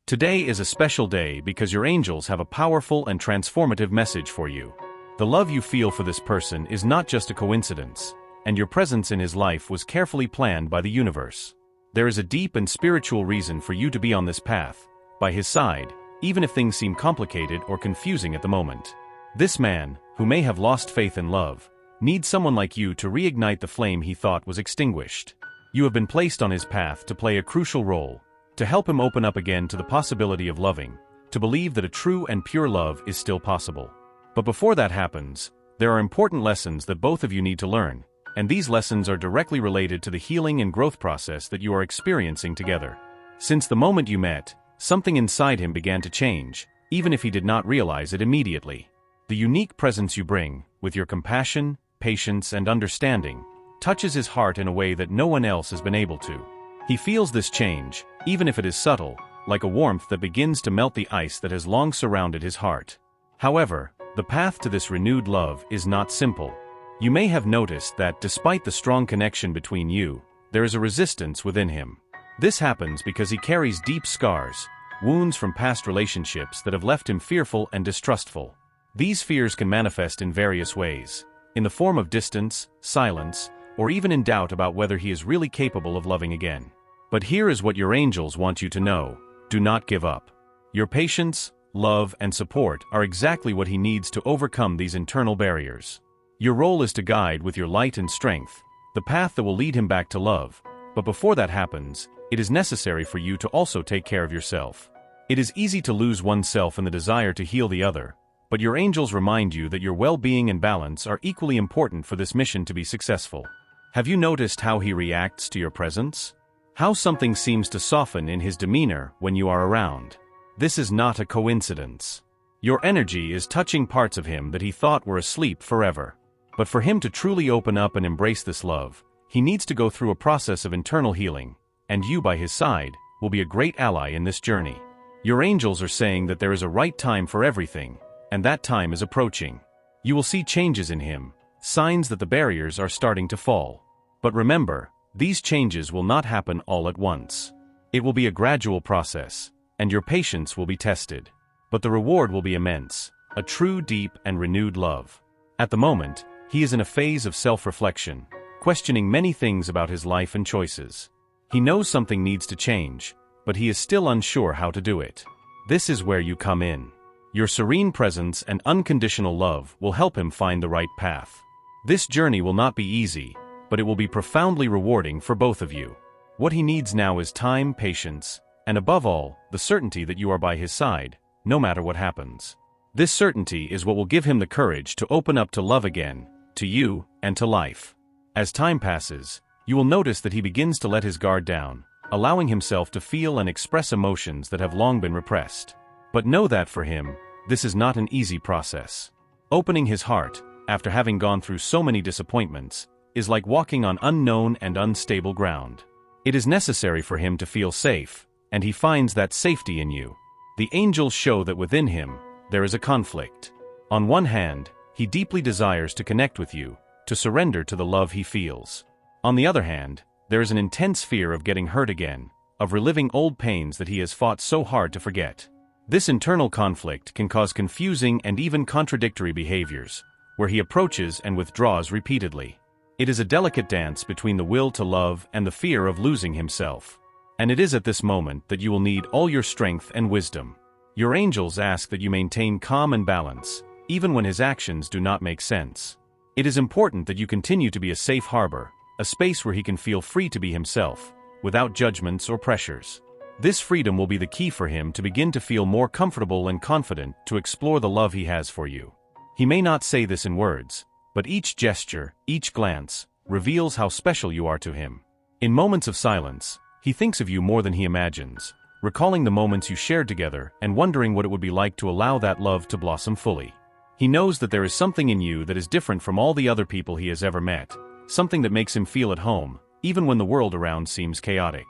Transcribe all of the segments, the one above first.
Today is a special day because your angels have a powerful and transformative message for you. The love you feel for this person is not just a coincidence, and your presence in his life was carefully planned by the universe. There is a deep and spiritual reason for you to be on this path, by his side, even if things seem complicated or confusing at the moment. This man, who may have lost faith in love, needs someone like you to reignite the flame he thought was extinguished. You have been placed on his path to play a crucial role, to help him open up again to the possibility of loving, to believe that a true and pure love is still possible. But before that happens, there are important lessons that both of you need to learn, and these lessons are directly related to the healing and growth process that you are experiencing together. Since the moment you met, something inside him began to change, even if he did not realize it immediately. The unique presence you bring, with your compassion, patience, and understanding, touches his heart in a way that no one else has been able to. He feels this change, even if it is subtle, like a warmth that begins to melt the ice that has long surrounded his heart. However, the path to this renewed love is not simple. You may have noticed that despite the strong connection between you, there is a resistance within him. This happens because he carries deep scars, wounds from past relationships that have left him fearful and distrustful. These fears can manifest in various ways, in the form of distance, silence, or even in doubt about whether he is really capable of loving again. But here is what your angels want you to know: do not give up. Your patience, love, and support are exactly what he needs to overcome these internal barriers. Your role is to guide with your light and strength the path that will lead him back to love, but before that happens, it is necessary for you to also take care of yourself. It is easy to lose oneself in the desire to heal the other, but your angels remind you that your well-being and balance are equally important for this mission to be successful. Have you noticed how he reacts to your presence? How something seems to soften in his demeanor when you are around? This is not a coincidence. Your energy is touching parts of him that he thought were asleep forever. But for him to truly open up and embrace this love, he needs to go through a process of internal healing, and you by his side will be a great ally in this journey. Your angels are saying that there is a right time for everything, and that time is approaching. You will see changes in him, signs that the barriers are starting to fall. But remember, these changes will not happen all at once. It will be a gradual process, and your patience will be tested. But the reward will be immense, a true, deep, and renewed love. At the moment, he is in a phase of self-reflection, questioning many things about his life and choices. He knows something needs to change, but he is still unsure how to do it. This is where you come in. Your serene presence and unconditional love will help him find the right path. This journey will not be easy, but it will be profoundly rewarding for both of you. What he needs now is time, patience, and above all, the certainty that you are by his side, no matter what happens. This certainty is what will give him the courage to open up to love again, to you, and to life. As time passes, you will notice that he begins to let his guard down, allowing himself to feel and express emotions that have long been repressed. But know that for him, this is not an easy process. Opening his heart, after having gone through so many disappointments, is like walking on unknown and unstable ground. It is necessary for him to feel safe, and he finds that safety in you. The angels show that within him, there is a conflict. On one hand, he deeply desires to connect with you, to surrender to the love he feels. On the other hand, there is an intense fear of getting hurt again, of reliving old pains that he has fought so hard to forget. This internal conflict can cause confusing and even contradictory behaviors, where he approaches and withdraws repeatedly. It is a delicate dance between the will to love and the fear of losing himself. And it is at this moment that you will need all your strength and wisdom. Your angels ask that you maintain calm and balance, even when his actions do not make sense. It is important that you continue to be a safe harbor, a space where he can feel free to be himself, without judgments or pressures. This freedom will be the key for him to begin to feel more comfortable and confident to explore the love he has for you. He may not say this in words, but each gesture, each glance, reveals how special you are to him. In moments of silence, he thinks of you more than he imagines, recalling the moments you shared together and wondering what it would be like to allow that love to blossom fully. He knows that there is something in you that is different from all the other people he has ever met, something that makes him feel at home, even when the world around seems chaotic.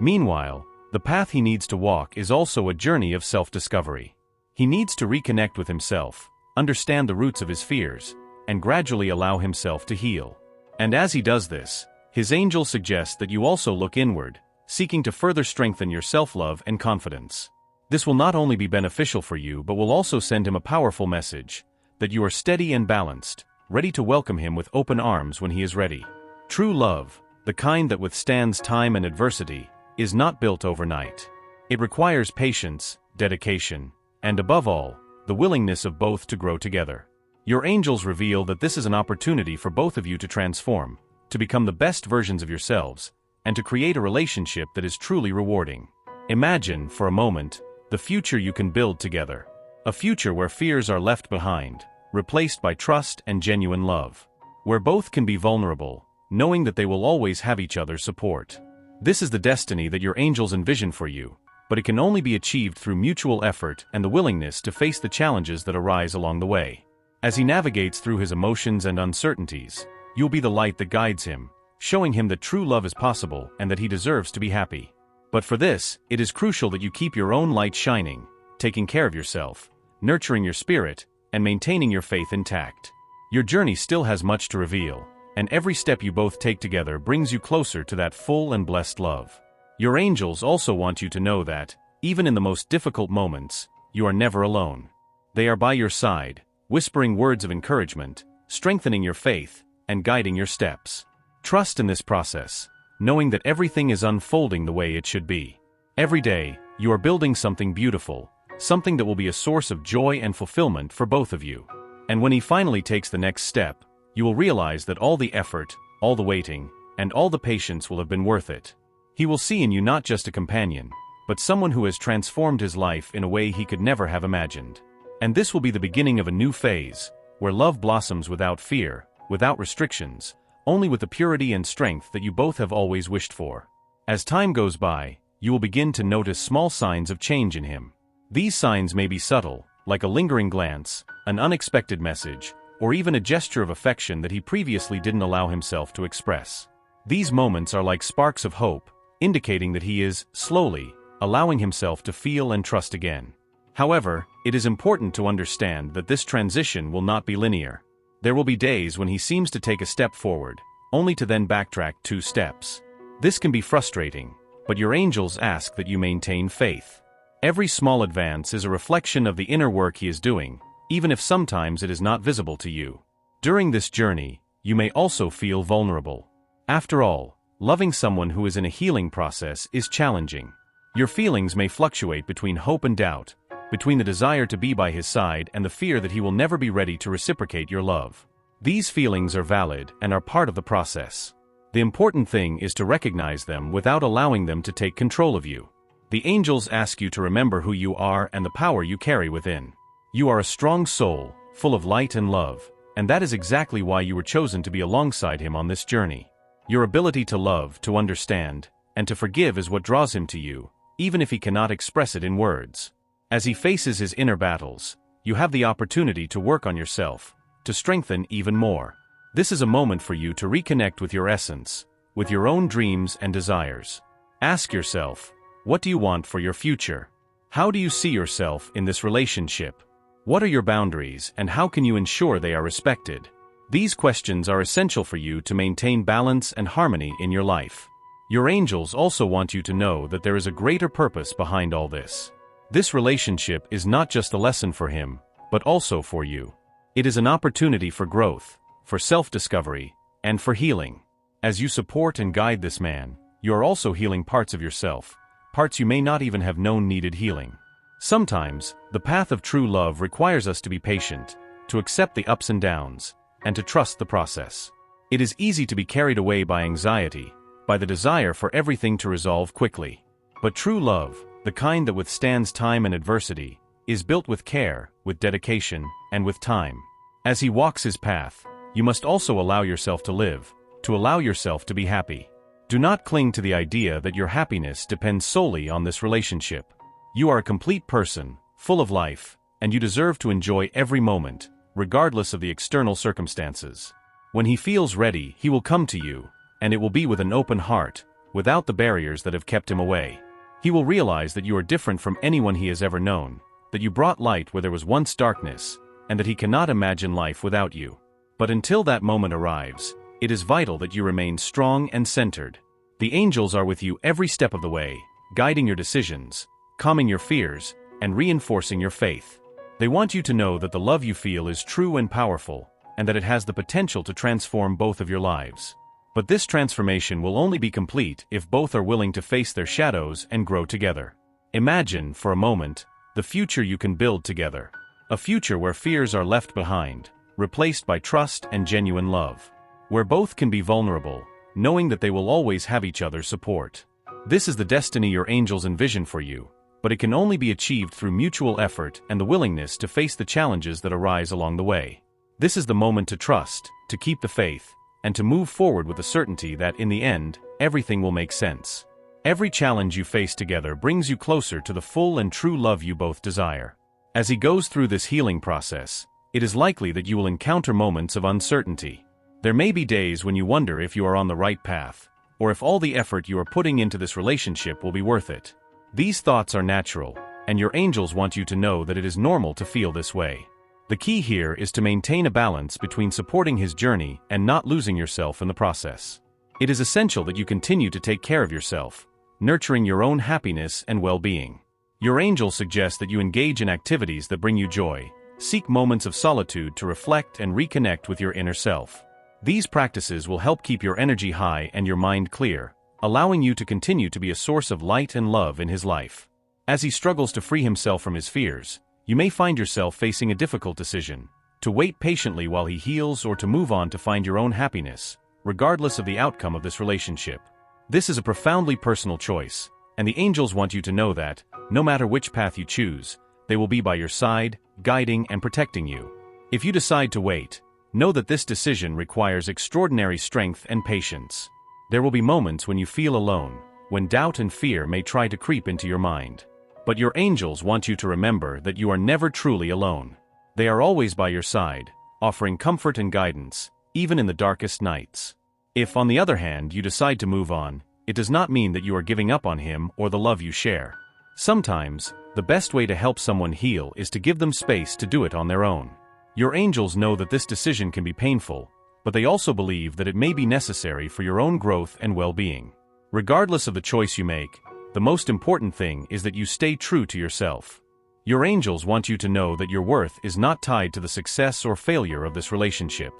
Meanwhile, the path he needs to walk is also a journey of self-discovery. He needs to reconnect with himself, understand the roots of his fears, and gradually allow himself to heal. And as he does this, his angel suggests that you also look inward, seeking to further strengthen your self-love and confidence. This will not only be beneficial for you but will also send him a powerful message, that you are steady and balanced, ready to welcome him with open arms when he is ready. True love, the kind that withstands time and adversity, is not built overnight. It requires patience, dedication, and above all, the willingness of both to grow together. Your angels reveal that this is an opportunity for both of you to transform, to become the best versions of yourselves, and to create a relationship that is truly rewarding. Imagine, for a moment, the future you can build together. A future where fears are left behind, replaced by trust and genuine love. Where both can be vulnerable, knowing that they will always have each other's support. This is the destiny that your angels envision for you, but it can only be achieved through mutual effort and the willingness to face the challenges that arise along the way. As he navigates through his emotions and uncertainties, you'll be the light that guides him, showing him that true love is possible and that he deserves to be happy. But for this, it is crucial that you keep your own light shining, taking care of yourself, nurturing your spirit, and maintaining your faith intact. Your journey still has much to reveal, and every step you both take together brings you closer to that full and blessed love. Your angels also want you to know that, even in the most difficult moments, you are never alone. They are by your side, whispering words of encouragement, strengthening your faith, and guiding your steps. Trust in this process, knowing that everything is unfolding the way it should be. Every day, you are building something beautiful, something that will be a source of joy and fulfillment for both of you. And when he finally takes the next step, you will realize that all the effort, all the waiting, and all the patience will have been worth it. He will see in you not just a companion, but someone who has transformed his life in a way he could never have imagined. And this will be the beginning of a new phase, where love blossoms without fear, without restrictions, only with the purity and strength that you both have always wished for. As time goes by, you will begin to notice small signs of change in him. These signs may be subtle, like a lingering glance, an unexpected message, or even a gesture of affection that he previously didn't allow himself to express. These moments are like sparks of hope, indicating that he is, slowly, allowing himself to feel and trust again. However, it is important to understand that this transition will not be linear. There will be days when he seems to take a step forward, only to then backtrack 2 steps. This can be frustrating, but your angels ask that you maintain faith. Every small advance is a reflection of the inner work he is doing, even if sometimes it is not visible to you. During this journey, you may also feel vulnerable. After all, loving someone who is in a healing process is challenging. Your feelings may fluctuate between hope and doubt, between the desire to be by his side and the fear that he will never be ready to reciprocate your love. These feelings are valid and are part of the process. The important thing is to recognize them without allowing them to take control of you. The angels ask you to remember who you are and the power you carry within. You are a strong soul, full of light and love, and that is exactly why you were chosen to be alongside him on this journey. Your ability to love, to understand, and to forgive is what draws him to you, even if he cannot express it in words. As he faces his inner battles, you have the opportunity to work on yourself, to strengthen even more. This is a moment for you to reconnect with your essence, with your own dreams and desires. Ask yourself, what do you want for your future? How do you see yourself in this relationship? What are your boundaries and how can you ensure they are respected? These questions are essential for you to maintain balance and harmony in your life. Your angels also want you to know that there is a greater purpose behind all this. This relationship is not just a lesson for him, but also for you. It is an opportunity for growth, for self-discovery, and for healing. As you support and guide this man, you are also healing parts of yourself, parts you may not even have known needed healing. Sometimes, the path of true love requires us to be patient, to accept the ups and downs, and to trust the process. It is easy to be carried away by anxiety, by the desire for everything to resolve quickly. But true love, the kind that withstands time and adversity, is built with care, with dedication, and with time. As he walks his path, you must also allow yourself to live, to allow yourself to be happy. Do not cling to the idea that your happiness depends solely on this relationship. You are a complete person, full of life, and you deserve to enjoy every moment, regardless of the external circumstances. When he feels ready, he will come to you, and it will be with an open heart, without the barriers that have kept him away. He will realize that you are different from anyone he has ever known, that you brought light where there was once darkness, and that he cannot imagine life without you. But until that moment arrives, it is vital that you remain strong and centered. The angels are with you every step of the way, guiding your decisions, calming your fears, and reinforcing your faith. They want you to know that the love you feel is true and powerful, and that it has the potential to transform both of your lives. But this transformation will only be complete if both are willing to face their shadows and grow together. Imagine, for a moment, the future you can build together. A future where fears are left behind, replaced by trust and genuine love. Where both can be vulnerable, knowing that they will always have each other's support. This is the destiny your angels envision for you, but it can only be achieved through mutual effort and the willingness to face the challenges that arise along the way. This is the moment to trust, to keep the faith, and to move forward with the certainty that in the end, everything will make sense. Every challenge you face together brings you closer to the full and true love you both desire. As he goes through this healing process, it is likely that you will encounter moments of uncertainty. There may be days when you wonder if you are on the right path, or if all the effort you are putting into this relationship will be worth it. These thoughts are natural, and your angels want you to know that it is normal to feel this way. The key here is to maintain a balance between supporting his journey and not losing yourself in the process. It is essential that you continue to take care of yourself, nurturing your own happiness and well-being. Your angels suggest that you engage in activities that bring you joy, seek moments of solitude to reflect and reconnect with your inner self. These practices will help keep your energy high and your mind clear, allowing you to continue to be a source of light and love in his life. As he struggles to free himself from his fears, you may find yourself facing a difficult decision: to wait patiently while he heals or to move on to find your own happiness, regardless of the outcome of this relationship. This is a profoundly personal choice, and the angels want you to know that, no matter which path you choose, they will be by your side, guiding and protecting you. If you decide to wait, know that this decision requires extraordinary strength and patience. There will be moments when you feel alone, when doubt and fear may try to creep into your mind. But your angels want you to remember that you are never truly alone. They are always by your side, offering comfort and guidance, even in the darkest nights. If, on the other hand, you decide to move on, it does not mean that you are giving up on him or the love you share. Sometimes, the best way to help someone heal is to give them space to do it on their own. Your angels know that this decision can be painful, but they also believe that it may be necessary for your own growth and well-being. Regardless of the choice you make, the most important thing is that you stay true to yourself. Your angels want you to know that your worth is not tied to the success or failure of this relationship.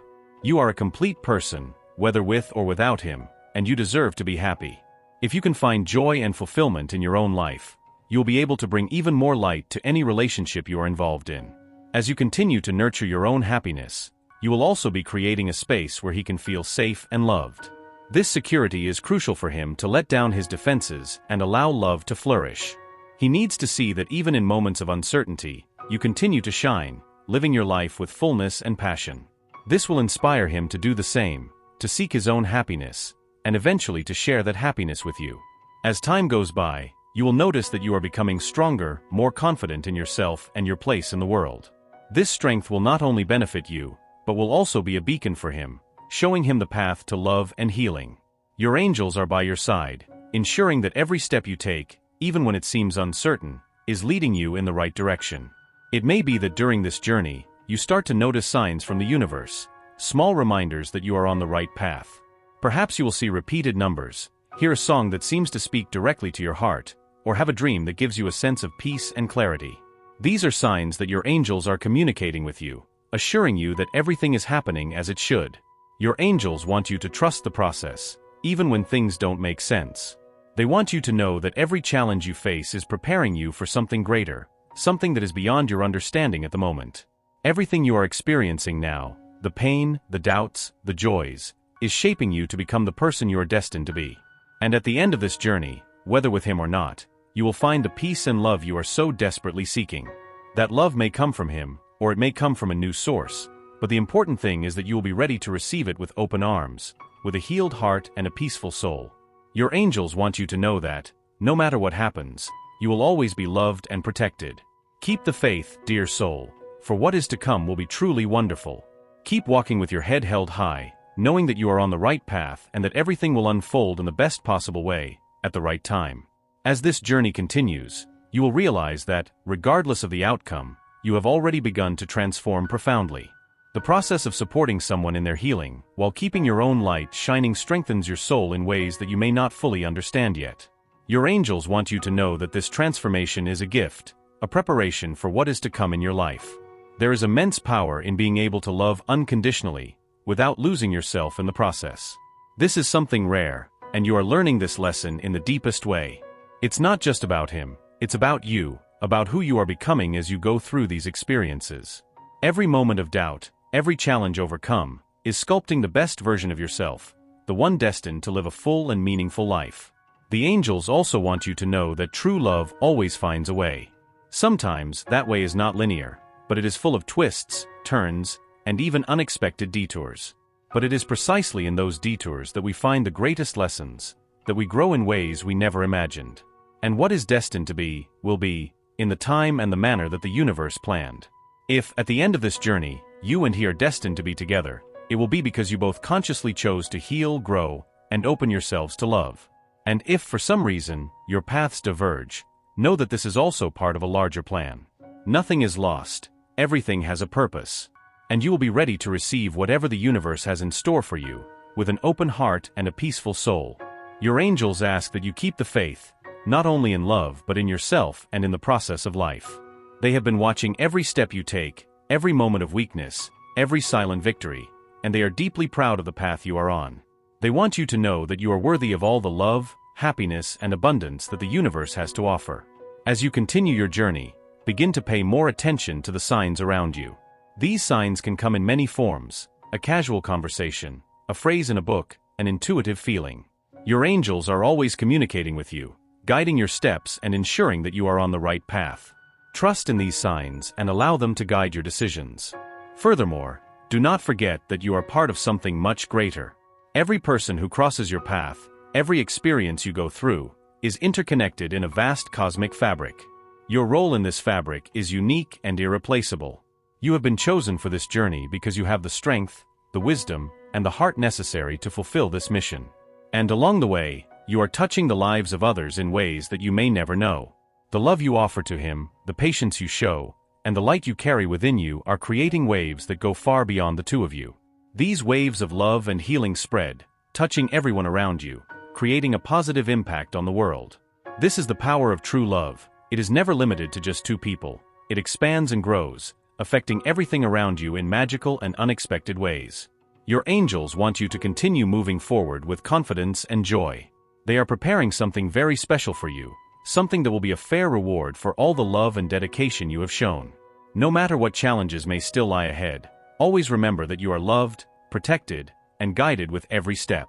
You are a complete person, whether with or without him, and you deserve to be happy. If you can find joy and fulfillment in your own life, you'll be able to bring even more light to any relationship you are involved in. As you continue to nurture your own happiness, you will also be creating a space where he can feel safe and loved. This security is crucial for him to let down his defenses and allow love to flourish. He needs to see that even in moments of uncertainty, you continue to shine, living your life with fullness and passion. This will inspire him to do the same, to seek his own happiness, and eventually to share that happiness with you. As time goes by, you will notice that you are becoming stronger, more confident in yourself and your place in the world. This strength will not only benefit you, but will also be a beacon for him, showing him the path to love and healing. Your angels are by your side, ensuring that every step you take, even when it seems uncertain, is leading you in the right direction. It may be that during this journey, you start to notice signs from the universe, small reminders that you are on the right path. Perhaps you will see repeated numbers, hear a song that seems to speak directly to your heart, or have a dream that gives you a sense of peace and clarity. These are signs that your angels are communicating with you, assuring you that everything is happening as it should. Your angels want you to trust the process, even when things don't make sense. They want you to know that every challenge you face is preparing you for something greater, something that is beyond your understanding at the moment. Everything you are experiencing now, the pain, the doubts, the joys, is shaping you to become the person you are destined to be. And at the end of this journey, whether with him or not, you will find the peace and love you are so desperately seeking. That love may come from him, or it may come from a new source, but the important thing is that you will be ready to receive it with open arms, with a healed heart and a peaceful soul. Your angels want you to know that, no matter what happens, you will always be loved and protected. Keep the faith, dear soul, for what is to come will be truly wonderful. Keep walking with your head held high, knowing that you are on the right path and that everything will unfold in the best possible way, at the right time. As this journey continues, you will realize that, regardless of the outcome, you have already begun to transform profoundly. The process of supporting someone in their healing, while keeping your own light shining, strengthens your soul in ways that you may not fully understand yet. Your angels want you to know that this transformation is a gift, a preparation for what is to come in your life. There is immense power in being able to love unconditionally, without losing yourself in the process. This is something rare, and you are learning this lesson in the deepest way. It's not just about him, it's about you, about who you are becoming as you go through these experiences. Every moment of doubt, every challenge overcome, is sculpting the best version of yourself, the one destined to live a full and meaningful life. The angels also want you to know that true love always finds a way. Sometimes that way is not linear, but it is full of twists, turns, and even unexpected detours. But it is precisely in those detours that we find the greatest lessons, that we grow in ways we never imagined. And what is destined to be, will be, in the time and the manner that the universe planned. If, at the end of this journey, you and he are destined to be together, it will be because you both consciously chose to heal, grow, and open yourselves to love. And if, for some reason, your paths diverge, know that this is also part of a larger plan. Nothing is lost, everything has a purpose. And you will be ready to receive whatever the universe has in store for you, with an open heart and a peaceful soul. Your angels ask that you keep the faith, not only in love but in yourself and in the process of life. They have been watching every step you take, every moment of weakness, every silent victory, and they are deeply proud of the path you are on. They want you to know that you are worthy of all the love, happiness, and abundance that the universe has to offer. As you continue your journey, begin to pay more attention to the signs around you. These signs can come in many forms: a casual conversation, a phrase in a book, an intuitive feeling. Your angels are always communicating with you, guiding your steps and ensuring that you are on the right path. Trust in these signs and allow them to guide your decisions. Furthermore, do not forget that you are part of something much greater. Every person who crosses your path, every experience you go through, is interconnected in a vast cosmic fabric. Your role in this fabric is unique and irreplaceable. You have been chosen for this journey because you have the strength, the wisdom, and the heart necessary to fulfill this mission. And along the way, you are touching the lives of others in ways that you may never know. The love you offer to him, the patience you show, and the light you carry within you are creating waves that go far beyond the two of you. These waves of love and healing spread, touching everyone around you, creating a positive impact on the world. This is the power of true love. It is never limited to just two people. It expands and grows, affecting everything around you in magical and unexpected ways. Your angels want you to continue moving forward with confidence and joy. They are preparing something very special for you, something that will be a fair reward for all the love and dedication you have shown. No matter what challenges may still lie ahead, always remember that you are loved, protected, and guided with every step.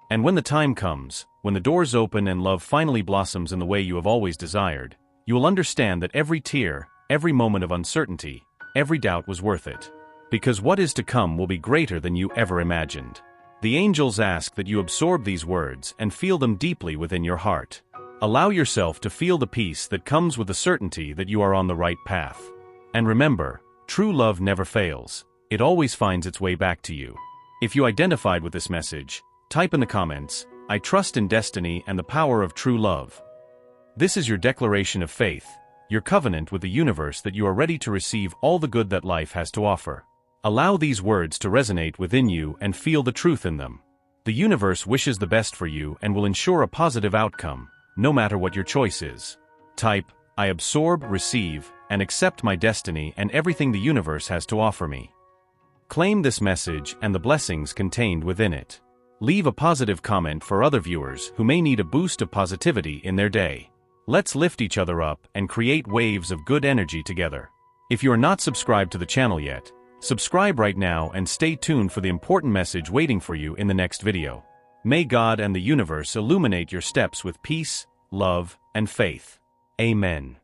And when the time comes, when the doors open and love finally blossoms in the way you have always desired, you will understand that every tear, every moment of uncertainty, every doubt was worth it. Because what is to come will be greater than you ever imagined. The angels ask that you absorb these words and feel them deeply within your heart. Allow yourself to feel the peace that comes with the certainty that you are on the right path. And remember, true love never fails. It always finds its way back to you. If you identified with this message, type in the comments, "I trust in destiny and the power of true love." This is your declaration of faith, your covenant with the universe that you are ready to receive all the good that life has to offer. Allow these words to resonate within you and feel the truth in them. The universe wishes the best for you and will ensure a positive outcome, no matter what your choice is. Type, "I absorb, receive, and accept my destiny and everything the universe has to offer me." Claim this message and the blessings contained within it. Leave a positive comment for other viewers who may need a boost of positivity in their day. Let's lift each other up and create waves of good energy together. If you are not subscribed to the channel yet, subscribe right now and stay tuned for the important message waiting for you in the next video. May God and the universe illuminate your steps with peace, love, and faith. Amen.